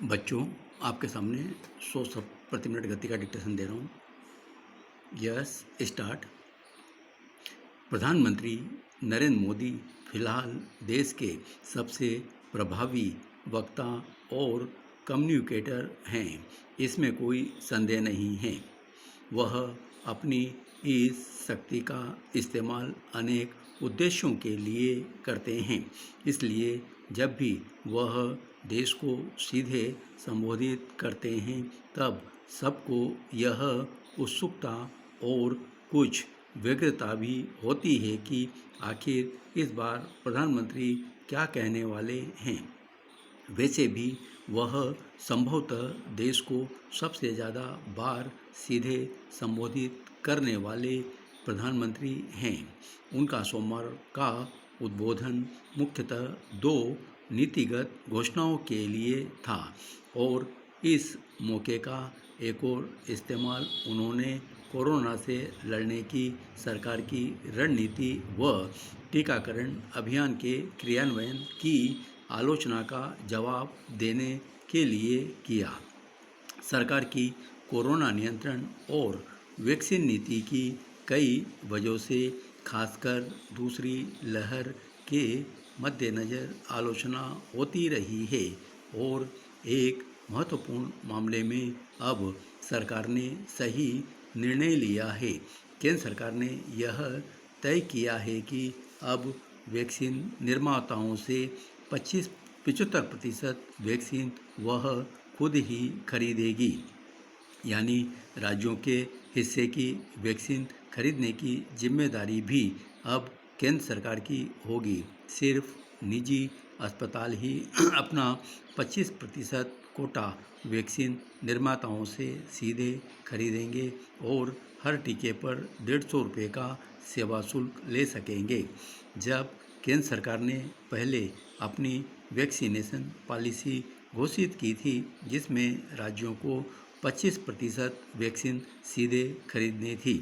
बच्चों, आपके सामने 100 शब्द प्रति मिनट गति का डिक्टेशन दे रहा हूँ। Yes, start. प्रधानमंत्री नरेंद्र मोदी फिलहाल देश के सबसे प्रभावी वक्ता और कम्युनिकेटर हैं, इसमें कोई संदेह नहीं है। वह अपनी इस शक्ति का इस्तेमाल अनेक उद्देश्यों के लिए करते हैं, इसलिए जब भी वह देश को सीधे संबोधित करते हैं तब सबको यह उत्सुकता और कुछ व्यग्रता भी होती है कि आखिर इस बार प्रधानमंत्री क्या कहने वाले हैं। वैसे भी वह संभवतः देश को सबसे ज़्यादा बार सीधे संबोधित करने वाले प्रधानमंत्री हैं। उनका सोमवार का उद्बोधन मुख्यतः दो नीतिगत घोषणाओं के लिए था और इस मौके का एक और इस्तेमाल उन्होंने कोरोना से लड़ने की सरकार की रणनीति व टीकाकरण अभियान के क्रियान्वयन की आलोचना का जवाब देने के लिए किया। सरकार की कोरोना नियंत्रण और वैक्सीन नीति की कई वजहों से खासकर दूसरी लहर के मद्देनज़र आलोचना होती रही है और एक महत्वपूर्ण मामले में अब सरकार ने सही निर्णय लिया है। केंद्र सरकार ने यह तय किया है कि अब वैक्सीन निर्माताओं से 75% वैक्सीन वह खुद ही खरीदेगी, यानी राज्यों के हिस्से की वैक्सीन खरीदने की जिम्मेदारी भी अब केंद्र सरकार की होगी। सिर्फ निजी अस्पताल ही अपना 25% कोटा वैक्सीन निर्माताओं से सीधे खरीदेंगे और हर टीके पर 150 रुपये का सेवा शुल्क ले सकेंगे। जब केंद्र सरकार ने पहले अपनी वैक्सीनेशन पॉलिसी घोषित की थी, जिसमें राज्यों को 25% वैक्सीन सीधे खरीदनी थी,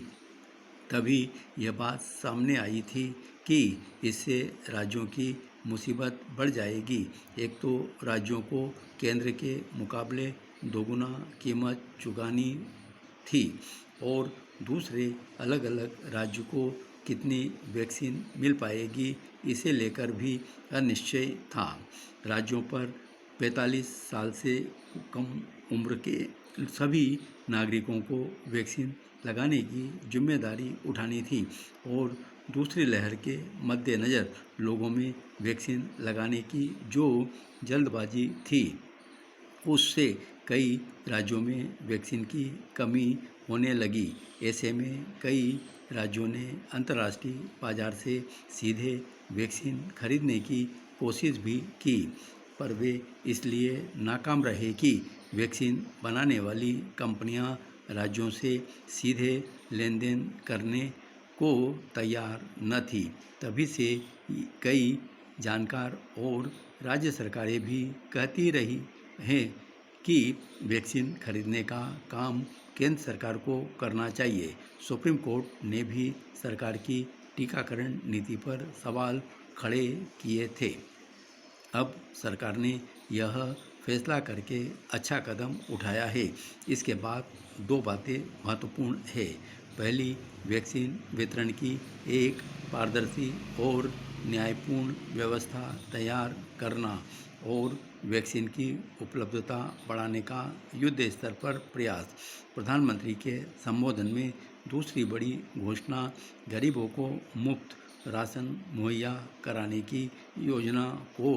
तभी यह बात सामने आई थी कि इससे राज्यों की मुसीबत बढ़ जाएगी। एक तो राज्यों को केंद्र के मुकाबले दोगुना कीमत चुकानी थी और दूसरे अलग अलग राज्य को कितनी वैक्सीन मिल पाएगी इसे लेकर भी अनिश्चय था। राज्यों पर 45 साल से कम उम्र के सभी नागरिकों को वैक्सीन लगाने की जिम्मेदारी उठानी थी और दूसरी लहर के मद्देनज़र लोगों में वैक्सीन लगाने की जो जल्दबाजी थी, उससे कई राज्यों में वैक्सीन की कमी होने लगी। ऐसे में कई राज्यों ने अंतर्राष्ट्रीय बाजार से सीधे वैक्सीन खरीदने की कोशिश भी की, पर वे इसलिए नाकाम रहे कि वैक्सीन बनाने वाली कंपनियां राज्यों से सीधे लेन देन करने को तैयार न थी। तभी से कई जानकार और राज्य सरकारें भी कहती रही हैं कि वैक्सीन खरीदने का काम केंद्र सरकार को करना चाहिए। सुप्रीम कोर्ट ने भी सरकार की टीकाकरण नीति पर सवाल खड़े किए थे। अब सरकार ने यह फैसला करके अच्छा कदम उठाया है। इसके बाद दो बातें महत्वपूर्ण है। पहली, वैक्सीन वितरण की एक पारदर्शी और न्यायपूर्ण व्यवस्था तैयार करना और वैक्सीन की उपलब्धता बढ़ाने का युद्ध स्तर पर प्रयास। प्रधानमंत्री के संबोधन में दूसरी बड़ी घोषणा गरीबों को मुफ्त राशन मुहैया कराने की योजना को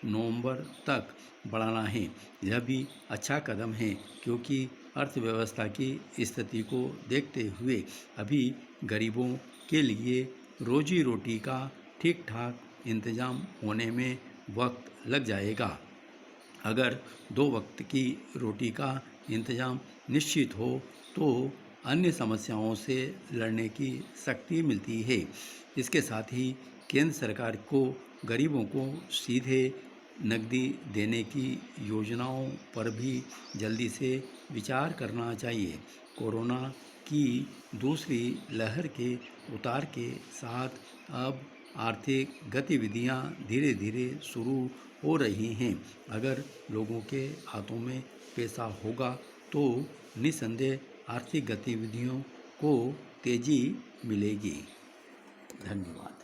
नवंबर तक बढ़ाना है। यह भी अच्छा कदम है क्योंकि अर्थव्यवस्था की स्थिति को देखते हुए अभी गरीबों के लिए रोजी रोटी का ठीक ठाक इंतजाम होने में वक्त लग जाएगा। अगर 2 वक्त की रोटी का इंतजाम निश्चित हो तो अन्य समस्याओं से लड़ने की शक्ति मिलती है। इसके साथ ही केंद्र सरकार को गरीबों को सीधे नकदी देने की योजनाओं पर भी जल्दी से विचार करना चाहिए। कोरोना की दूसरी लहर के उतार के साथ अब आर्थिक गतिविधियां धीरे धीरे शुरू हो रही हैं। अगर लोगों के हाथों में पैसा होगा तो निस्संदेह आर्थिक गतिविधियों को तेजी मिलेगी। धन्यवाद।